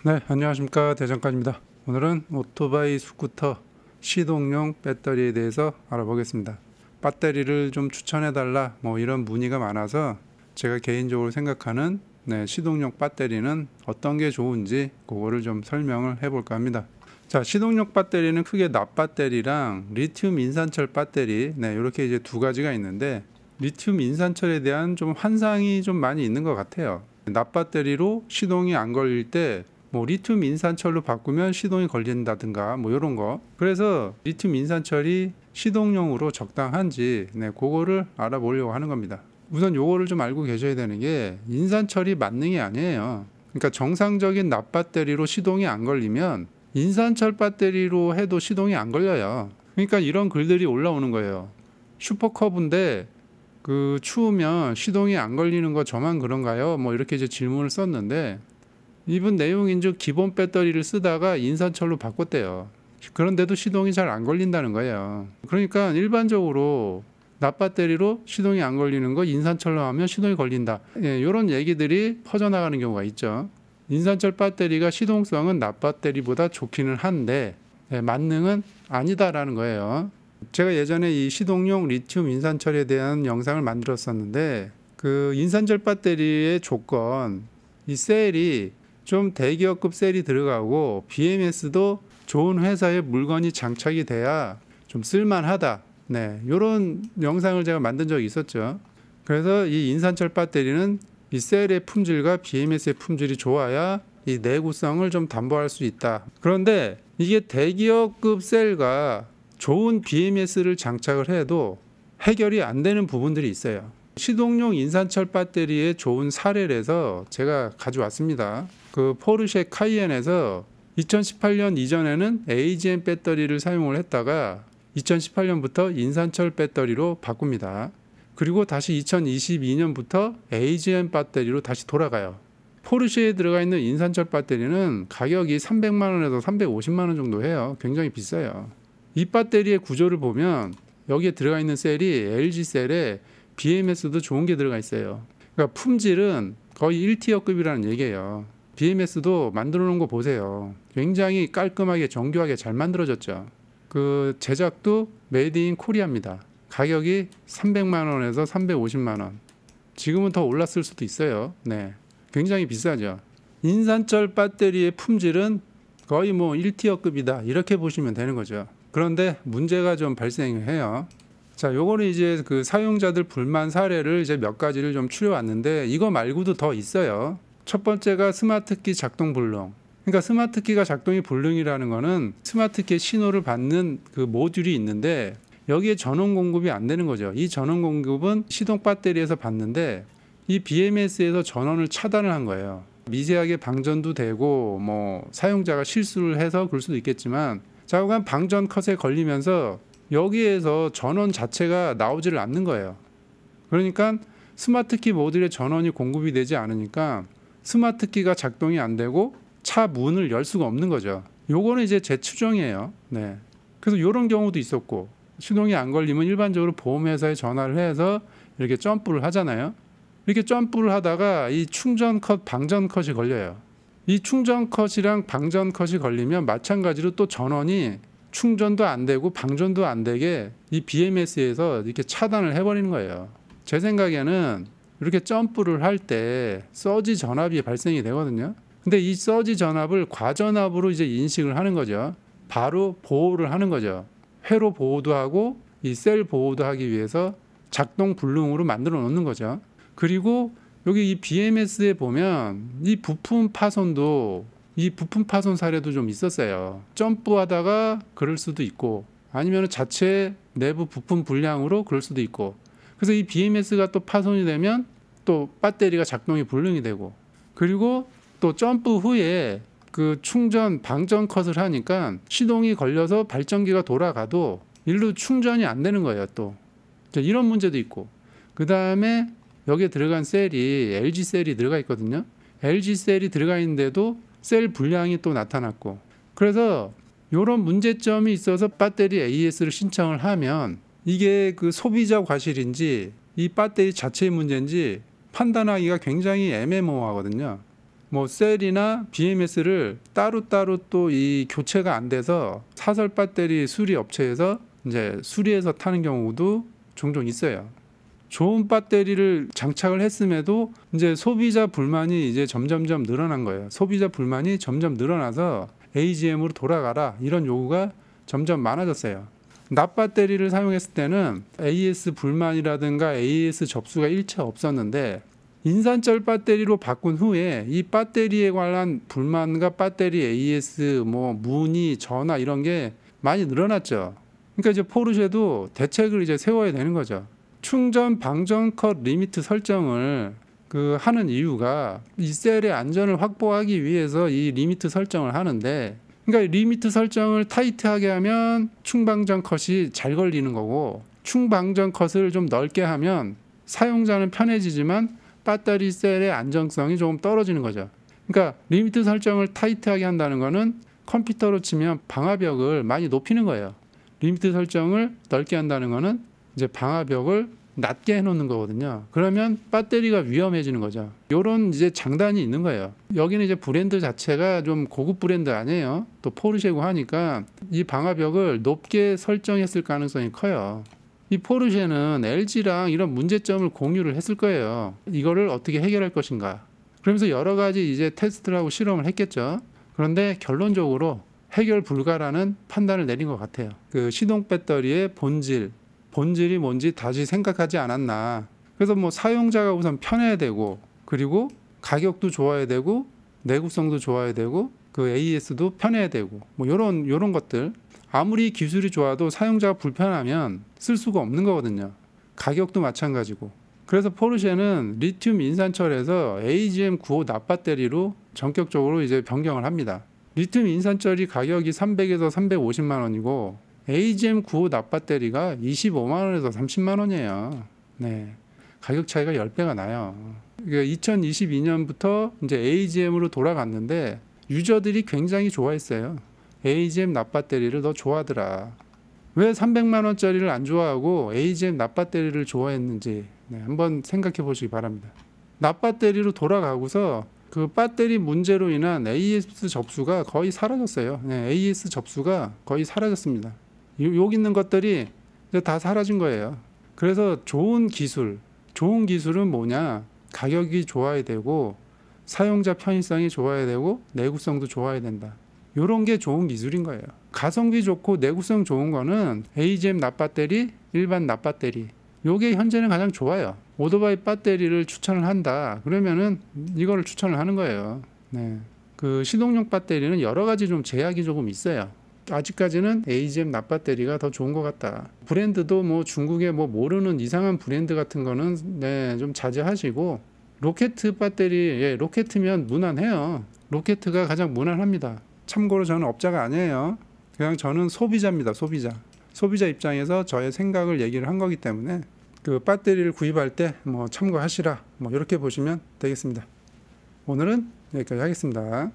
네, 안녕하십니까. 대장간입니다. 오늘은 오토바이 스쿠터 시동용 배터리에 대해서 알아보겠습니다. 배터리를 좀 추천해달라 이런 문의가 많아서 제가 개인적으로 생각하는 시동용 배터리는 어떤 게 좋은지 그거를 좀 설명을 해볼까 합니다. 자, 시동용 배터리는 크게 납 배터리랑 리튬 인산철 배터리 이렇게 이제 두 가지가 있는데, 리튬 인산철에 대한 좀 환상이 좀 많이 있는 것 같아요. 납 배터리로 시동이 안 걸릴 때 리튬 인산철로 바꾸면 시동이 걸린다든가 이런 거. 그래서 리튬 인산철이 시동용으로 적당한지 그거를 알아보려고 하는 겁니다. 우선 요거를 좀 알고 계셔야 되는 게, 인산철이 만능이 아니에요. 그러니까 정상적인 납 배터리로 시동이 안 걸리면 인산철 배터리로 해도 시동이 안 걸려요. 그러니까 이런 글들이 올라오는 거예요. 슈퍼커브인데 추우면 시동이 안 걸리는 거 저만 그런가요? 이렇게 이제 질문을 썼는데, 이분 내용인즉 기본 배터리를 쓰다가 인산철로 바꿨대요. 그런데도 시동이 잘 안 걸린다는 거예요. 그러니까 일반적으로 납 배터리로 시동이 안 걸리는 거 인산철로 하면 시동이 걸린다, 이런 얘기들이 퍼져나가는 경우가 있죠. 인산철 배터리가 시동성은 납 배터리보다 좋기는 한데 만능은 아니다라는 거예요. 제가 예전에 이 시동용 리튬 인산철에 대한 영상을 만들었었는데, 인산철 배터리의 조건, 이 셀이 좀 대기업급 셀이 들어가고 BMS도 좋은 회사의 물건이 장착이 돼야 좀 쓸만하다, 이런 영상을 제가 만든 적이 있었죠. 그래서 이 인산철 배터리는 이 셀의 품질과 BMS의 품질이 좋아야 이 내구성을 좀 담보할 수 있다. 그런데 이게 대기업급 셀과 좋은 BMS를 장착을 해도 해결이 안 되는 부분들이 있어요. 시동용 인산철 배터리의 좋은 사례라서 제가 가져왔습니다. 포르쉐 카이엔에서 2018년 이전에는 AGM 배터리를 사용을 했다가 2018년부터 인산철 배터리로 바꿉니다. 그리고 다시 2022년부터 AGM 배터리로 다시 돌아가요. 포르쉐에 들어가 있는 인산철 배터리는 가격이 300만 원에서 350만 원 정도 해요. 굉장히 비싸요. 이 배터리의 구조를 보면 여기에 들어가 있는 셀이 LG 셀에 BMS도 좋은 게 들어가 있어요. 그러니까 품질은 거의 1티어급이라는 얘기예요. BMS도 만들어 놓은 거 보세요. 굉장히 깔끔하게 정교하게 잘 만들어졌죠. 제작도 메이드 인 코리아입니다. 가격이 300만 원에서 350만 원. 지금은 더 올랐을 수도 있어요. 굉장히 비싸죠. 인산철 배터리의 품질은 거의 1티어급이다, 이렇게 보시면 되는 거죠. 그런데 문제가 좀 발생해요. 자, 요거는 이제 사용자들 불만 사례를 이제 몇 가지를 좀 추려왔는데, 이거 말고도 더 있어요. 첫 번째가 스마트키 작동 불능. 그러니까 스마트키가 작동이 불능이라는 거는 스마트키의 신호를 받는 모듈이 있는데 여기에 전원 공급이 안 되는 거죠. 이 전원 공급은 시동 배터리에서 받는데 이 BMS에서 전원을 차단을 한 거예요. 미세하게 방전도 되고 사용자가 실수를 해서 그럴 수도 있겠지만, 자꾸간 방전 컷에 걸리면서 여기에서 전원 자체가 나오지를 않는 거예요. 그러니까 스마트키 모듈에 전원이 공급이 되지 않으니까 스마트키가 작동이 안 되고 차 문을 열 수가 없는 거죠. 요거는 이제 제 추정이에요. 그래서 이런 경우도 있었고, 시동이 안 걸리면 일반적으로 보험회사에 전화를 해서 이렇게 점프를 하잖아요. 이렇게 점프를 하다가 이 충전 컷, 방전 컷이 걸려요. 이 충전 컷이랑 방전 컷이 걸리면 마찬가지로 또 전원이 충전도 안 되고 방전도 안 되게 이 BMS에서 이렇게 차단을 해버리는 거예요. 제 생각에는 이렇게 점프를 할 때 서지 전압이 발생이 되거든요. 근데 이 서지 전압을 과전압으로 이제 인식을 하는 거죠. 바로 보호를 하는 거죠. 회로 보호도 하고 이 셀 보호도 하기 위해서 작동 불능으로 만들어 놓는 거죠. 그리고 여기 이 BMS에 보면 이 부품 파손도, 이 부품 파손 사례도 좀 있었어요. 점프하다가 그럴 수도 있고, 아니면 자체 내부 부품 불량으로 그럴 수도 있고, 그래서 이 BMS가 또 파손이 되면 또 배터리가 작동이 불능이 되고, 그리고 또 점프 후에 충전 방전 컷을 하니까 시동이 걸려서 발전기가 돌아가도 일로 충전이 안 되는 거예요. 또 이런 문제도 있고, 그 다음에 여기에 들어간 셀이 LG 셀이 들어가 있거든요. LG 셀이 들어가 있는데도 셀 불량이 또 나타났고, 그래서 이런 문제점이 있어서 배터리 AS를 신청을 하면 이게 소비자 과실인지 이 배터리 자체의 문제인지 판단하기가 굉장히 애매모호하거든요. 뭐 셀이나 BMS를 따로따로 또 이 교체가 안 돼서 사설 배터리 수리 업체에서 이제 수리해서 타는 경우도 종종 있어요. 좋은 배터리를 장착을 했음에도 이제 소비자 불만이 이제 점점점 늘어난 거예요. 소비자 불만이 점점 늘어나서 AGM으로 돌아가라 이런 요구가 점점 많아졌어요. 납 배터리를 사용했을 때는 AS 불만이라든가 AS 접수가 일체 없었는데 인산철 배터리로 바꾼 후에 이 배터리에 관한 불만과 배터리 AS 뭐 문의 전화 이런 게 많이 늘어났죠. 그러니까 이제 포르쉐도 대책을 이제 세워야 되는 거죠. 충전 방전 컷 리미트 설정을 하는 이유가 이 셀의 안전을 확보하기 위해서 이 리미트 설정을 하는데, 그러니까 리미트 설정을 타이트하게 하면 충방전 컷이 잘 걸리는 거고, 충방전 컷을 좀 넓게 하면 사용자는 편해지지만 배터리 셀의 안정성이 조금 떨어지는 거죠. 그러니까 리미트 설정을 타이트하게 한다는 거는 컴퓨터로 치면 방화벽을 많이 높이는 거예요. 리미트 설정을 넓게 한다는 거는 이제 방화벽을 낮게 해놓는 거거든요. 그러면 배터리가 위험해지는 거죠. 이런 이제 장단이 있는 거예요. 여기는 이제 브랜드 자체가 좀 고급 브랜드 아니에요. 또 포르쉐고 하니까 이 방화벽을 높게 설정했을 가능성이 커요. 이 포르쉐는 LG랑 이런 문제점을 공유를 했을 거예요. 이거를 어떻게 해결할 것인가. 그러면서 여러 가지 이제 테스트를 하고 실험을 했겠죠. 그런데 결론적으로 해결 불가라는 판단을 내린 것 같아요. 시동 배터리의 본질이 뭔지 다시 생각하지 않았나. 그래서 뭐 사용자가 우선 편해야 되고, 그리고 가격도 좋아야 되고, 내구성도 좋아야 되고, AS도 편해야 되고, 뭐 요런 것들. 아무리 기술이 좋아도 사용자가 불편하면 쓸 수가 없는 거거든요. 가격도 마찬가지고. 그래서 포르쉐는 리튬 인산철에서 AGM95 납배터리로 전격적으로 이제 변경을 합니다. 리튬 인산철이 가격이 300에서 350만 원이고 AGM95 납배터리가 25만 원에서 30만 원이에요. 네. 가격 차이가 10배가 나요. 2022년부터 이제 AGM으로 돌아갔는데 유저들이 굉장히 좋아했어요. AGM 납배터리를 더 좋아하더라. 왜 300만 원짜리를 안 좋아하고 AGM 납배터리를 좋아했는지 한번 생각해 보시기 바랍니다. 납배터리로 돌아가고서 배터리 문제로 인한 AS 접수가 거의 사라졌어요. AS 접수가 거의 사라졌습니다. 여기 있는 것들이 이제 다 사라진 거예요. 그래서 좋은 기술은 뭐냐? 가격이 좋아야 되고 사용자 편의성이 좋아야 되고 내구성도 좋아야 된다. 이런 게 좋은 기술인 거예요. 가성비 좋고 내구성 좋은 거는 AGM 납배터리, 일반 납배터리. 요게 현재는 가장 좋아요. 오토바이 배터리를 추천을 한다. 그러면은 이거를 추천을 하는 거예요. 네. 시동용 배터리는 여러 가지 좀 제약이 조금 있어요. 아직까지는 AGM 납배터리가 더 좋은 것 같다. 브랜드도 뭐 중국에 뭐 모르는 이상한 브랜드 같은 거는 좀 자제하시고, 로켓 배터리, 로켓면 무난해요. 로켓가 가장 무난합니다. 참고로 저는 업자가 아니에요. 그냥 저는 소비자입니다. 소비자 입장에서 저의 생각을 얘기를 한 거기 때문에 배터리를 구입할 때 뭐 참고하시라, 뭐 이렇게 보시면 되겠습니다. 오늘은 여기까지 하겠습니다.